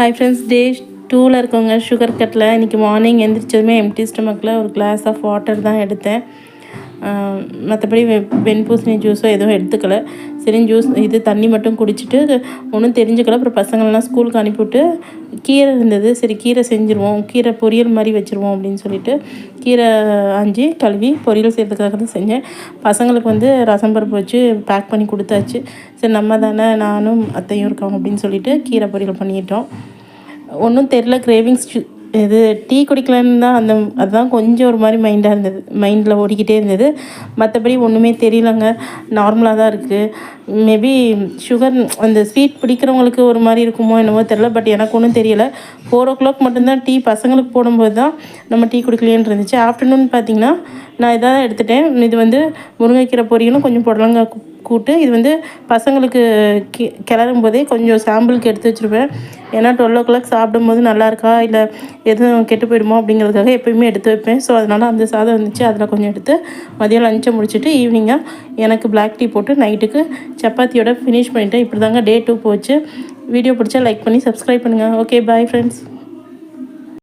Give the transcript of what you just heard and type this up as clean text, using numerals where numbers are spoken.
Hi friends, டே 2ல் இருக்கவங்க sugar கட்டில் இன்றைக்கி மார்னிங் எழுந்திரிச்சதுமே எம்டி ஸ்டமக்கில் ஒரு கிளாஸ் ஆஃப் வாட்டர் தான் எடுத்தேன். மற்றபடி வெண்பூசணி ஜூஸோ எதுவும் எடுத்துக்கல. சரி, ஜூஸ் இது தண்ணி மட்டும் குடிச்சிட்டு ஒன்றும் தெரிஞ்சுக்கல. அப்புறம் பசங்களெலாம் ஸ்கூலுக்கு அனுப்பிவிட்டு கீரை இருந்தது, சரி கீரை செஞ்சுருவோம், கீரை பொரியல் மாதிரி வச்சுருவோம் அப்படின்னு சொல்லிட்டு கீரை ஆஞ்சி கழுவி பொரியல் செய்கிறதுக்காக தான் செஞ்சேன். பசங்களுக்கு ரசம் பருப்பு வச்சு பேக் பண்ணி கொடுத்தாச்சு. சரி, நம்ம தானே, நானும் அத்தையும் இருக்கோம் அப்படின்னு சொல்லிட்டு கீரை பொரியல் பண்ணிட்டோம். ஒன்றும் தெரில, கிரேவிங்ஸ் இது டீ குடிக்கலான்னு தான் அதுதான் கொஞ்சம் ஒரு மாதிரி மைண்டில் ஓடிக்கிட்டே இருந்தது. மற்றபடி ஒன்றுமே தெரியலங்க, நார்மலாக தான் இருக்குது. மேபி சுகர் அந்த ஸ்வீட் பிடிக்கிறவங்களுக்கு ஒரு மாதிரி இருக்குமோ என்னவோ தெரில, பட் எனக்கு ஒன்றும் தெரியலை. 4 o'clock மட்டும்தான் டீ பசங்களுக்கு போடும்போது தான் நம்ம டீ குடிக்கலேன்னு இருந்துச்சு. ஆஃப்டர்நூன் பார்த்திங்கன்னா நான் இதாக எடுத்துட்டேன். இது முருங்கைக்கீரை பொரியலும் கொஞ்சம் புடலங்காய் கூட்டு. இது பசங்களுக்கு கிளறும் போதே கொஞ்சம் சாம்பிளுக்கு எடுத்து வச்சுருப்பேன். ஏன்னா 12 o'clock சாப்பிடும்போது நல்லா இருக்கா இல்லை எதுவும் கெட்டு போயிடுமோ அப்படிங்கிறதுக்காக எப்போயுமே எடுத்து வைப்பேன். ஸோ அதனால் அந்த சாதம் இருந்துச்சு, அதில் கொஞ்சம் எடுத்து மதியம் லஞ்சை முடிச்சுட்டு ஈவினிங்காக எனக்கு பிளாக் டீ போட்டு நைட்டுக்கு சப்பாத்தியோட ஃபினிஷ் பண்ணிவிட்டேன். இப்படி தாங்க டே 2 போச்சு. வீடியோ பிடிச்சா லைக் பண்ணி சப்ஸ்கிரைப் பண்ணுங்கள். Okay, bye friends.